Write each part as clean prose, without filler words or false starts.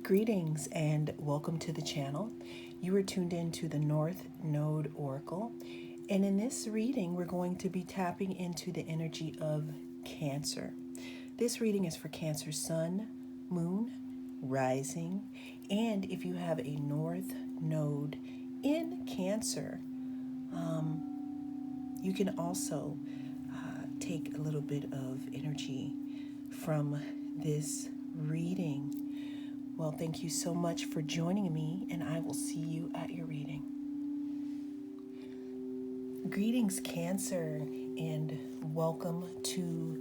Greetings and welcome to the channel. You are tuned in to the North Node Oracle. And in this reading, we're going to be tapping into the energy of Cancer. This reading is for Cancer Sun, Moon, Rising, and if you have a North Node in Cancer, you can also take a little bit of energy from this reading. Well, thank you so much for joining me, and I will see you at your reading. Greetings, Cancer, and welcome to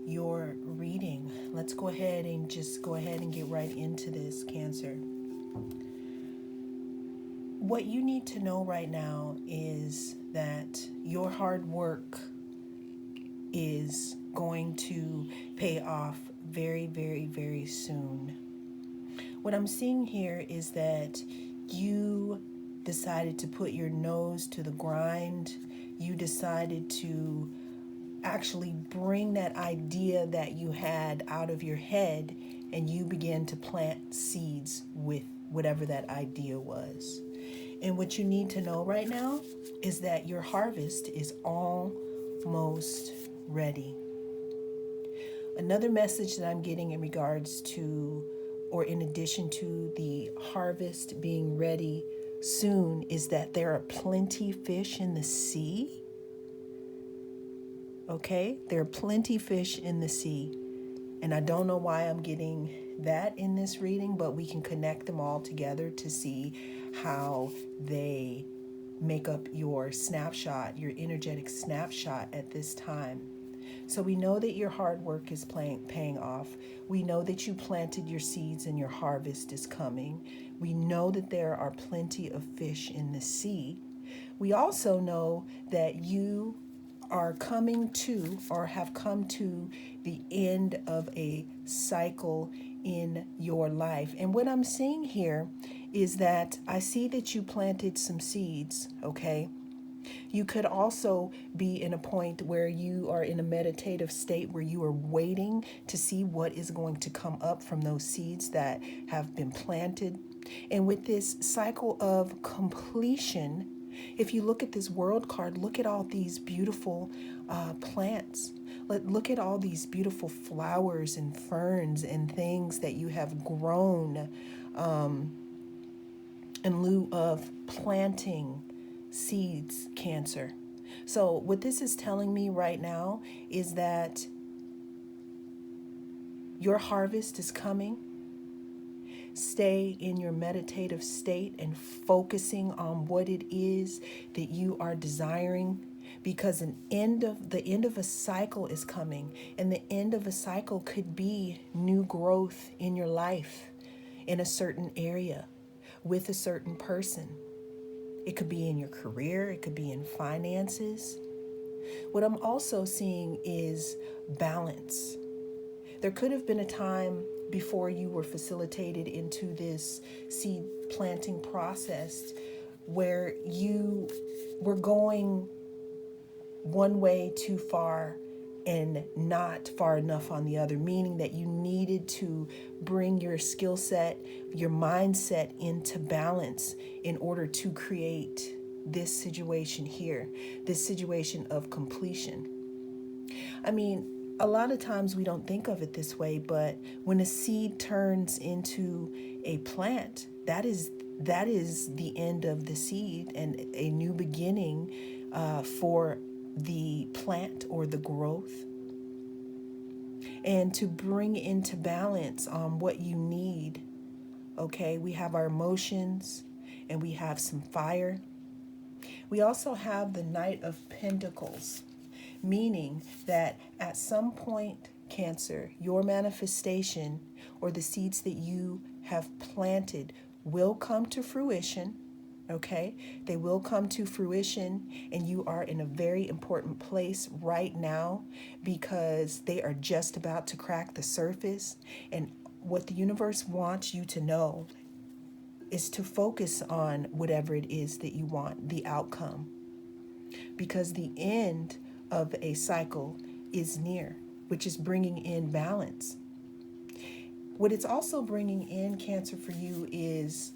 your reading. Let's go ahead and get right into this, Cancer. What you need to know right now is that your hard work is going to pay off very, very, very soon. What I'm seeing here is that you decided to put your nose to the grind. You decided to actually bring that idea that you had out of your head, and you began to plant seeds with whatever that idea was. And what you need to know right now is that your harvest is almost ready. Another message that I'm getting in regards to, or in addition to the harvest being ready soon, is that there are plenty fish in the sea. Okay, there are plenty fish in the sea. And I don't know why I'm getting that in this reading, but we can connect them all together to see how they make up your snapshot, your energetic snapshot at this time. So we know that your hard work is paying off. We know that you planted your seeds and your harvest is coming. We know that there are plenty of fish in the sea. We also know that you are coming to, or have come to, the end of a cycle in your life. And what I'm seeing here is that I see that you planted some seeds, okay? You could also be in a point where you are in a meditative state where you are waiting to see what is going to come up from those seeds that have been planted. And with this cycle of completion, if you look at this world card, look at all these beautiful plants. Look at all these beautiful flowers and ferns and things that you have grown in lieu of planting seeds, Cancer. So what this is telling me right now is that your harvest is coming. Stay in your meditative state and focusing on what it is that you are desiring, because the end of a cycle is coming, and the end of a cycle could be new growth in your life, in a certain area, with a certain person. It could be in your career, it could be in finances. What I'm also seeing is balance. There could have been a time before you were facilitated into this seed planting process where you were going one way too far and not far enough on the other, meaning that you needed to bring your skill set, your mindset into balance in order to create this situation here, this situation of completion. I mean, a lot of times we don't think of it this way, but when a seed turns into a plant, that is the end of the seed and a new beginning for the plant or the growth. And to bring into balance what you need, okay, we have our emotions and we have some fire. We also have the Knight of Pentacles, meaning that at some point, Cancer, your manifestation or the seeds that you have planted will come to fruition. Okay, they will come to fruition, and you are in a very important place right now because they are just about to crack the surface. And what the universe wants you to know is to focus on whatever it is that you want, the outcome, because the end of a cycle is near, which is bringing in balance. What it's also bringing in, Cancer, for you is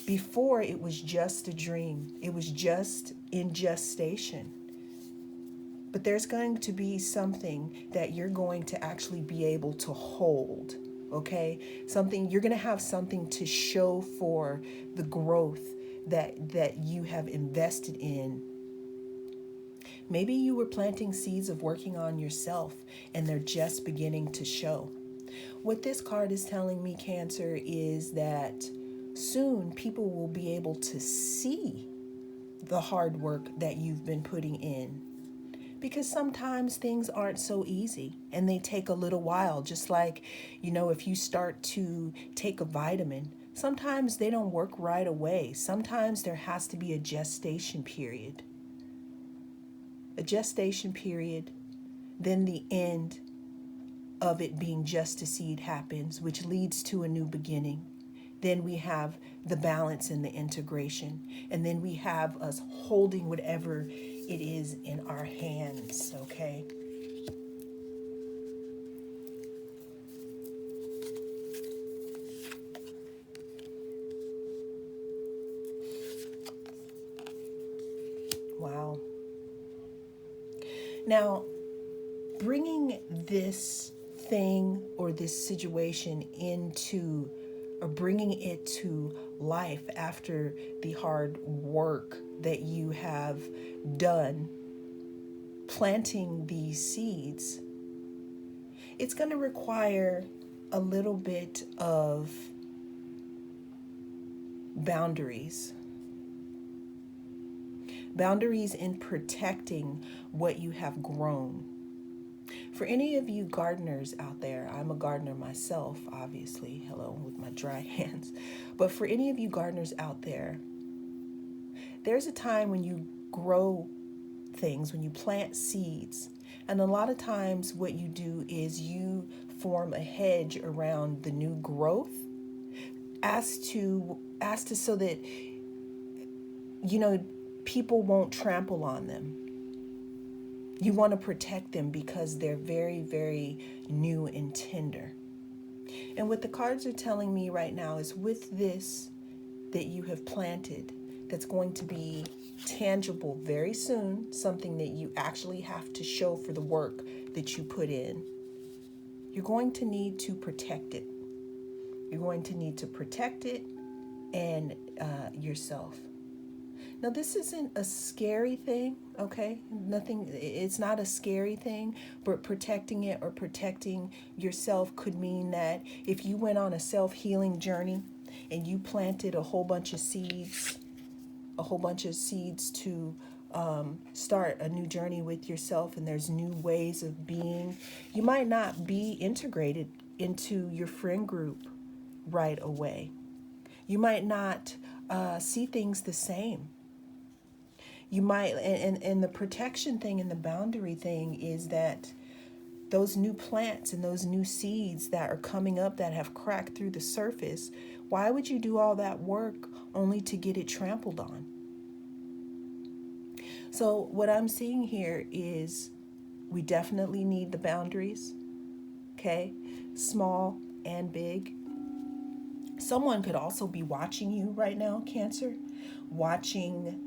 before it was just a dream, it was just in gestation. But there's going to be something that you're going to actually be able to hold, okay? Something you're going to have something to show for the growth that you have invested in. Maybe you were planting seeds of working on yourself and they're just beginning to show. What this card is telling me, Cancer, is that soon people will be able to see the hard work that you've been putting in. Because sometimes things aren't so easy and they take a little while. Just like, if you start to take a vitamin, sometimes they don't work right away. Sometimes there has to be a gestation period. A gestation period, then the end of it being just a seed happens, which leads to a new beginning. Then we have the balance and the integration. And then we have us holding whatever it is in our hands, okay? Wow. Now, bringing this thing or this situation into, or bringing it to life after the hard work that you have done, planting these seeds, it's going to require a little bit of boundaries. Boundaries in protecting what you have grown. For any of you gardeners out there, I'm a gardener myself, obviously, hello, with my dry hands. But for any of you gardeners out there, there's a time when you grow things, when you plant seeds. And a lot of times what you do is you form a hedge around the new growth as to so that, people won't trample on them. You want to protect them because they're very, very new and tender. And what the cards are telling me right now is with this that you have planted, that's going to be tangible very soon, something that you actually have to show for the work that you put in, you're going to need to protect it. You're going to need to protect it and yourself. Now, this isn't a scary thing, okay? It's not a scary thing, but protecting it or protecting yourself could mean that if you went on a self-healing journey and you planted a whole bunch of seeds to start a new journey with yourself, and there's new ways of being, you might not be integrated into your friend group right away. You might not see things the same. You might, and the protection thing and the boundary thing is that those new plants and those new seeds that are coming up that have cracked through the surface, why would you do all that work only to get it trampled on? So what I'm seeing here is we definitely need the boundaries, okay? Small and big. Someone could also be watching you right now, Cancer, watching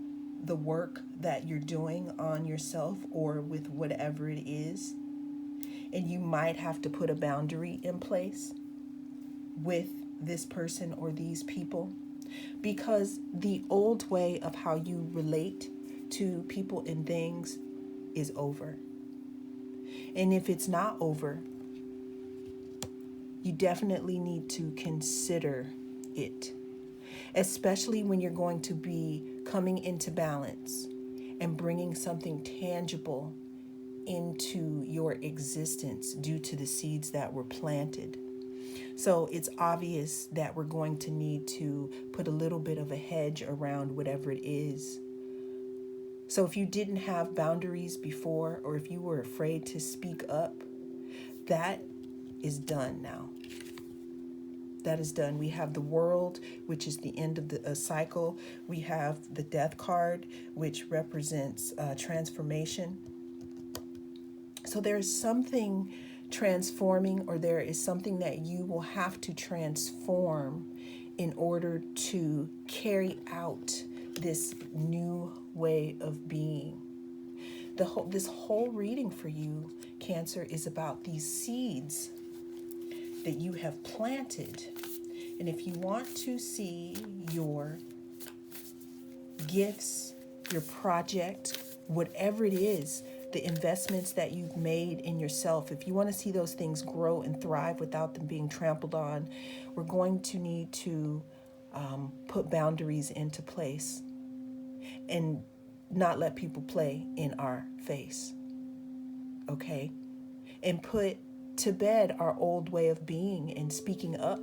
the work that you're doing on yourself or with whatever it is. And you might have to put a boundary in place with this person or these people, because the old way of how you relate to people and things is over. And if it's not over, you definitely need to consider it, especially when you're going to be coming into balance and bringing something tangible into your existence due to the seeds that were planted. So it's obvious that we're going to need to put a little bit of a hedge around whatever it is. So if you didn't have boundaries before, or if you were afraid to speak up, that is done now. That is done. We have the World, which is the end of a cycle. We have the Death card, which represents transformation. So there's something transforming, or there is something that you will have to transform in order to carry out this new way of being. This whole reading for you, Cancer, is about these seeds that you have planted. And if you want to see your gifts, your project, whatever it is, the investments that you've made in yourself, if you want to see those things grow and thrive without them being trampled on, we're going to need to put boundaries into place and not let people play in our face, okay? And put to bed our old way of being and speaking up,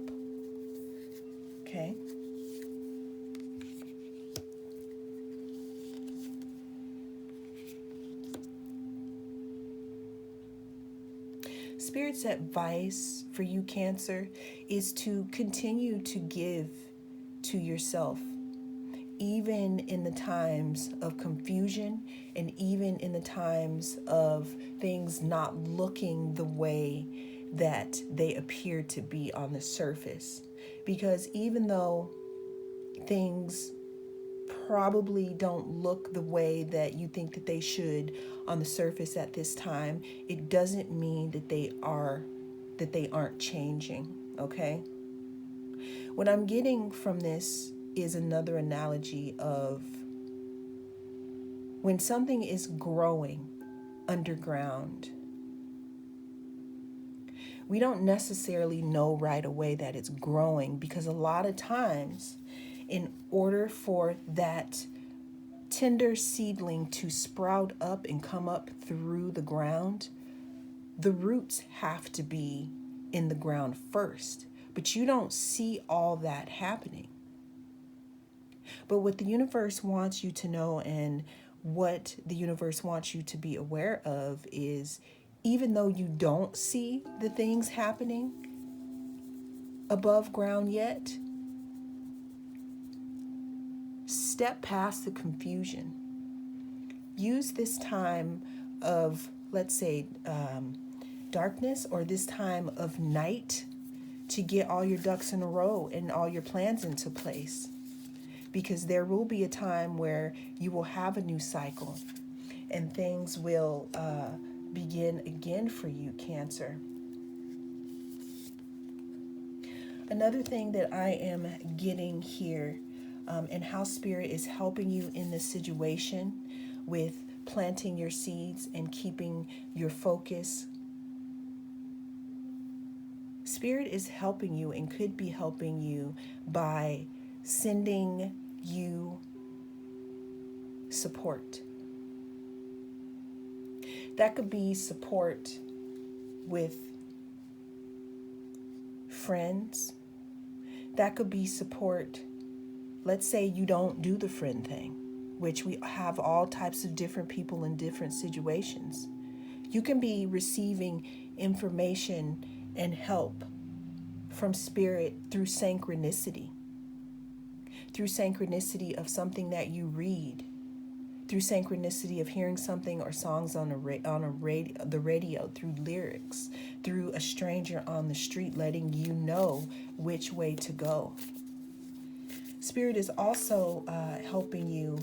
okay? Spirit's advice for you, Cancer, is to continue to give to yourself, even in the times of confusion and even in the times of things not looking the way that they appear to be on the surface. Because even though things probably don't look the way that you think that they should on the surface at this time, it doesn't mean that they aren't changing, okay? What I'm getting from this is another analogy of when something is growing underground. We don't necessarily know right away that it's growing, because a lot of times, in order for that tender seedling to sprout up and come up through the ground, the roots have to be in the ground first. But you don't see all that happening. But what the universe wants you to know, and what the universe wants you to be aware of, is even though you don't see the things happening above ground yet, step past the confusion. Use this time of, let's say, darkness, or this time of night, to get all your ducks in a row and all your plans into place. Because there will be a time where you will have a new cycle and things will begin again for you, Cancer. Another thing that I am getting here, and how Spirit is helping you in this situation with planting your seeds and keeping your focus. Spirit is helping you and could be helping you by sending you support. That could be support with friends. That could be support. Let's say you don't do the friend thing, which we have all types of different people in different situations. You can be receiving information and help from Spirit through synchronicity of something that you read, through synchronicity of hearing something or songs on the radio, through lyrics, through a stranger on the street letting you know which way to go. Spirit is also helping you,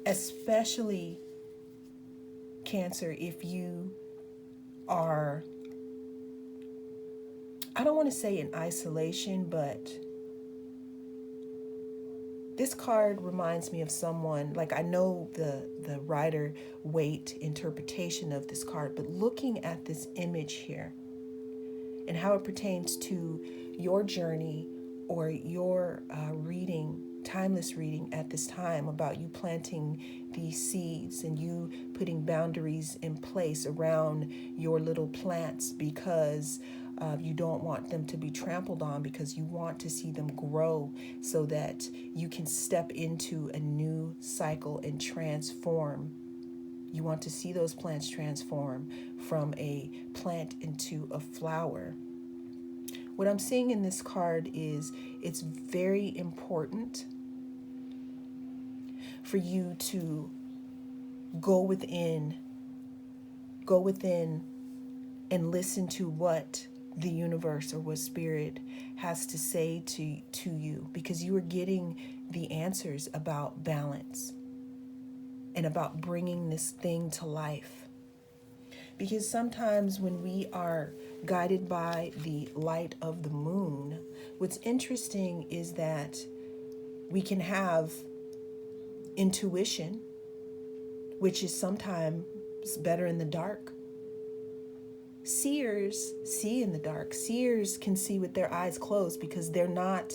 especially Cancer, if you are, I don't want to say in isolation, but this card reminds me of someone, like, I know the Rider Waite interpretation of this card, but looking at this image here and how it pertains to your journey or your reading, timeless reading at this time, about you planting these seeds and you putting boundaries in place around your little plants, because you don't want them to be trampled on, because you want to see them grow so that you can step into a new cycle and transform. You want to see those plants transform from a plant into a flower. What I'm seeing in this card is it's very important for you to go within and listen to what the universe or what spirit has to say to you, because you are getting the answers about balance and about bringing this thing to life. Because sometimes when we are guided by the light of the moon, what's interesting is that we can have intuition, which is sometimes better in the dark. Seers see in the dark. Seers can see with their eyes closed because they're not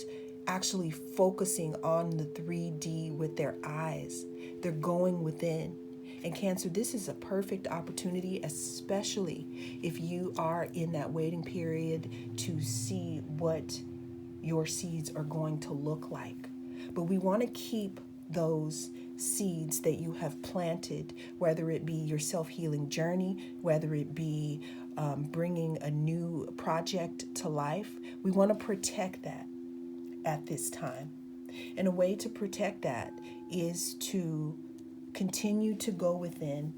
actually focusing on the 3D with their eyes. They're going within. And Cancer, this is a perfect opportunity, especially if you are in that waiting period to see what your seeds are going to look like. But we want to keep those seeds that you have planted, whether it be your self-healing journey, whether it be bringing a new project to life. We want to protect that at this time. And a way to protect that is to continue to go within.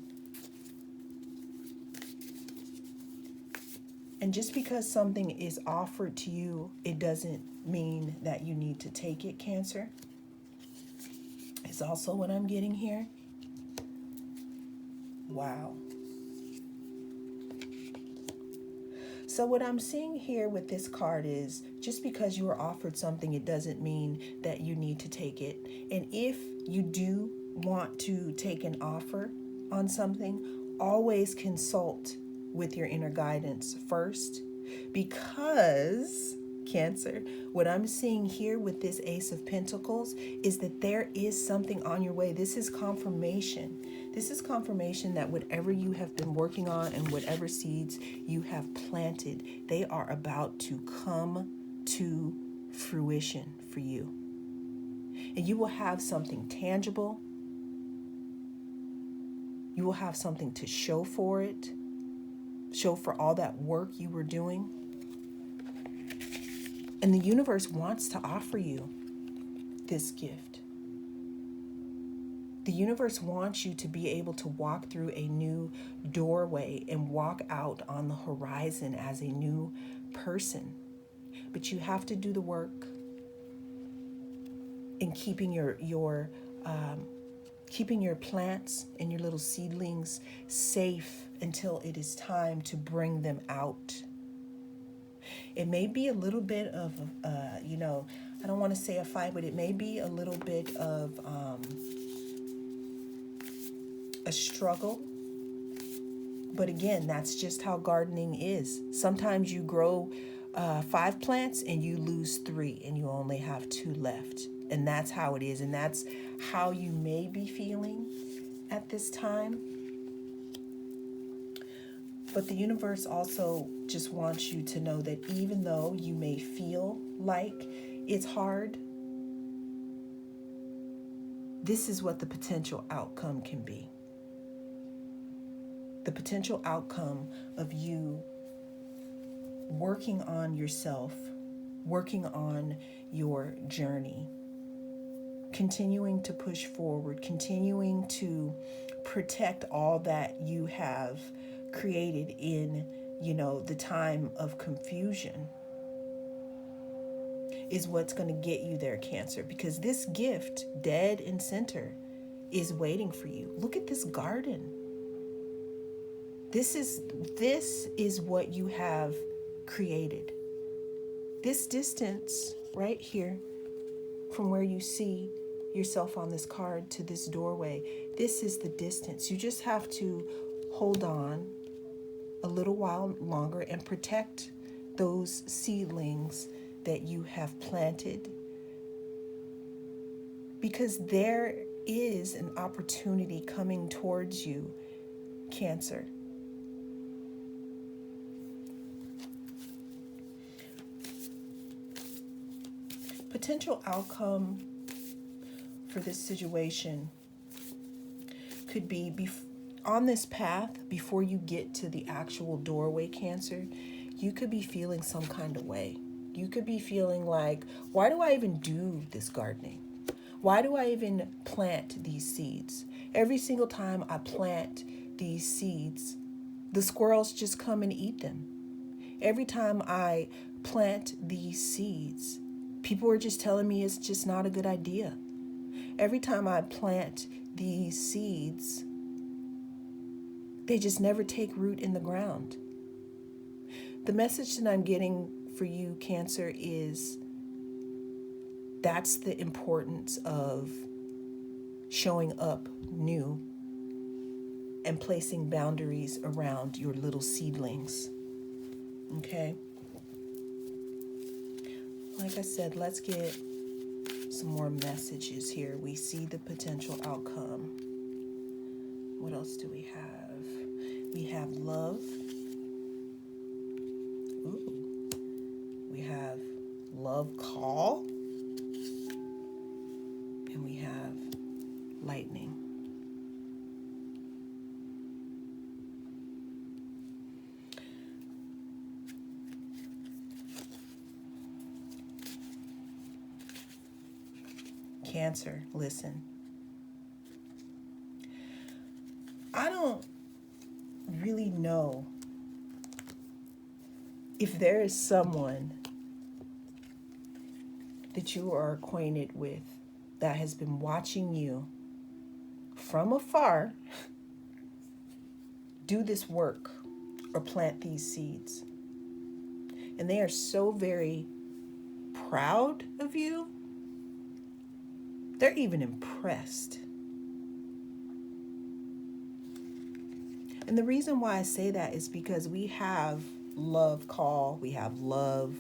And just because something is offered to you, it doesn't mean that you need to take it, Cancer. It's also what I'm getting here. Wow. So what I'm seeing here with this card is just because you are offered something, it doesn't mean that you need to take it. And if you do want to take an offer on something, always consult with your inner guidance first, because Cancer, what I'm seeing here with this Ace of Pentacles is that there is something on your way. This is confirmation. This is confirmation that whatever you have been working on and whatever seeds you have planted, they are about to come to fruition for you. And you will have something tangible. You will have something to show for it, show for all that work you were doing. And the universe wants to offer you this gift. The universe wants you to be able to walk through a new doorway and walk out on the horizon as a new person. But you have to do the work in keeping your plants and your little seedlings safe until it is time to bring them out. It may be a little bit of, I don't want to say a fight, but it may be a little bit of a struggle. But again, that's just how gardening is. Sometimes you grow 5 plants and you lose 3 and you only have 2 left. And that's how it is. And that's how you may be feeling at this time. But the universe also just wants you to know that even though you may feel like it's hard, this is what the potential outcome can be. The potential outcome of you working on yourself, working on your journey, continuing to push forward, continuing to protect all that you have created in, the time of confusion is what's going to get you there, Cancer, because this gift, dead and center, is waiting for you. Look at this garden. This is what you have created. This distance right here from where you see yourself on this card to this doorway, this is the distance. You just have to hold on a little while longer and protect those seedlings that you have planted, because there is an opportunity coming towards you, Cancer. Potential outcome for this situation could be on this path, before you get to the actual doorway, Cancer, you could be feeling some kind of way. You could be feeling like, why do I even do this gardening? Why do I even plant these seeds? Every single time I plant these seeds, the squirrels just come and eat them. Every time I plant these seeds, people are just telling me it's just not a good idea. Every time I plant these seeds, they just never take root in the ground. The message that I'm getting for you, Cancer, is that's the importance of showing up new and placing boundaries around your little seedlings. Okay? Like I said, let's get some more messages here. We see the potential outcome. What else do we have? We have love. Ooh. We have love call. And we have lightning. Cancer, listen. I don't really know if there is someone that you are acquainted with that has been watching you from afar do this work or plant these seeds. And they are so very proud of you. They're even impressed. And the reason why I say that is because we have love call, we have love.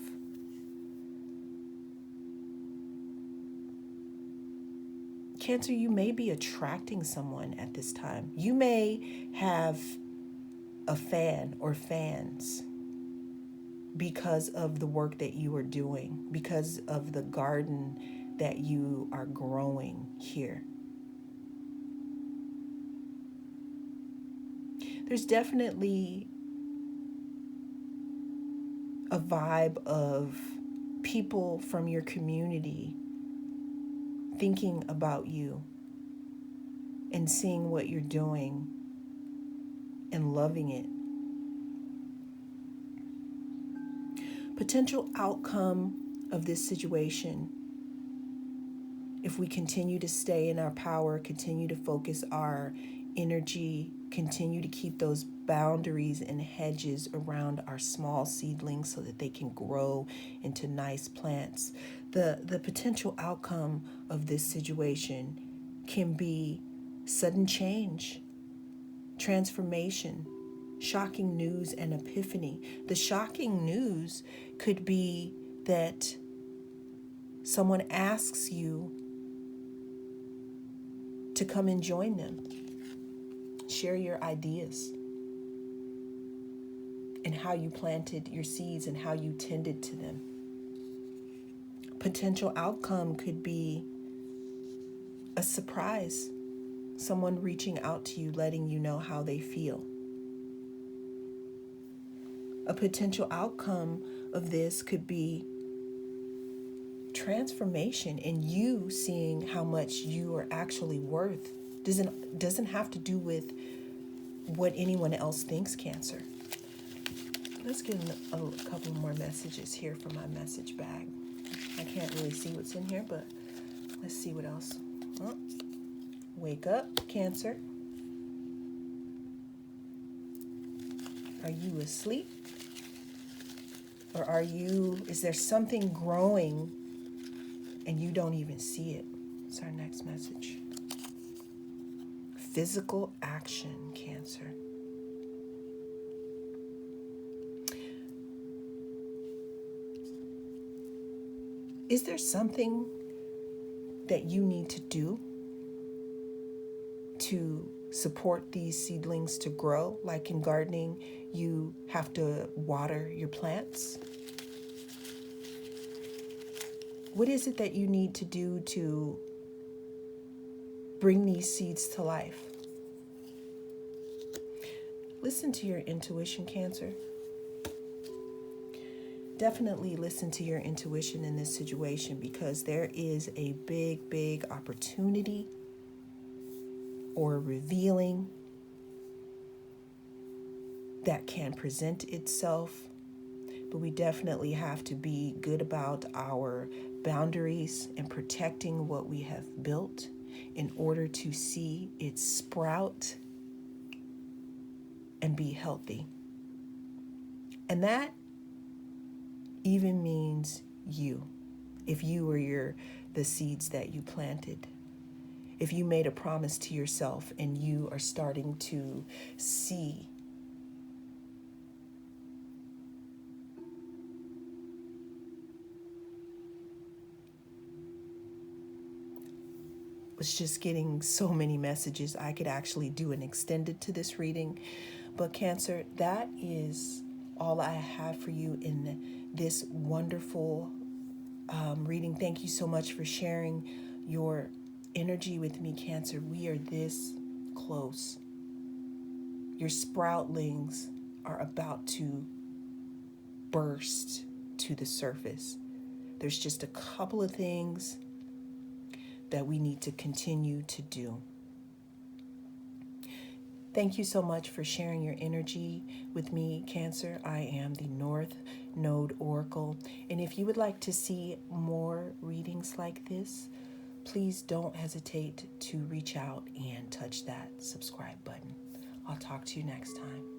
Cancer, you may be attracting someone at this time. You may have a fan or fans because of the work that you are doing, because of the garden that you are growing here. There's definitely a vibe of people from your community thinking about you and seeing what you're doing and loving it. Potential outcome of this situation, if we continue to stay in our power, continue to focus our energy, continue to keep those boundaries and hedges around our small seedlings so that they can grow into nice plants. The potential outcome of this situation can be sudden change, transformation, shocking news, and epiphany. The shocking news could be that someone asks you to come and join them. Share your ideas and how you planted your seeds and how you tended to them. Potential outcome could be a surprise. Someone reaching out to you, letting you know how they feel. A potential outcome of this could be transformation and you seeing how much you are actually worth. Doesn't have to do with what anyone else thinks, Cancer. Let's get a couple more messages here from my message bag. I can't really see what's in here, but let's see what else. Oh, wake up, Cancer. Are you asleep? Or is there something growing and you don't even see it? It's our next message. Physical action, Cancer. Is there something that you need to do to support these seedlings to grow? Like in gardening, you have to water your plants. What is it that you need to do to bring these seeds to life? Listen to your intuition, Cancer. Definitely listen to your intuition in this situation because there is a big, big opportunity or revealing that can present itself, but we definitely have to be good about our boundaries and protecting what we have built in order to see it sprout and be healthy. And that even means you. If you were the seeds that you planted. If you made a promise to yourself and you are starting to see was just getting so many messages. I could actually do an extended to this reading. But Cancer, that is all I have for you in this wonderful reading. Thank you so much for sharing your energy with me, Cancer. We are this close. Your sproutlings are about to burst to the surface. There's just a couple of things that we need to continue to do. Thank you so much for sharing your energy with me, Cancer. I am the North Node Oracle. And if you would like to see more readings like this, please don't hesitate to reach out and touch that subscribe button. I'll talk to you next time.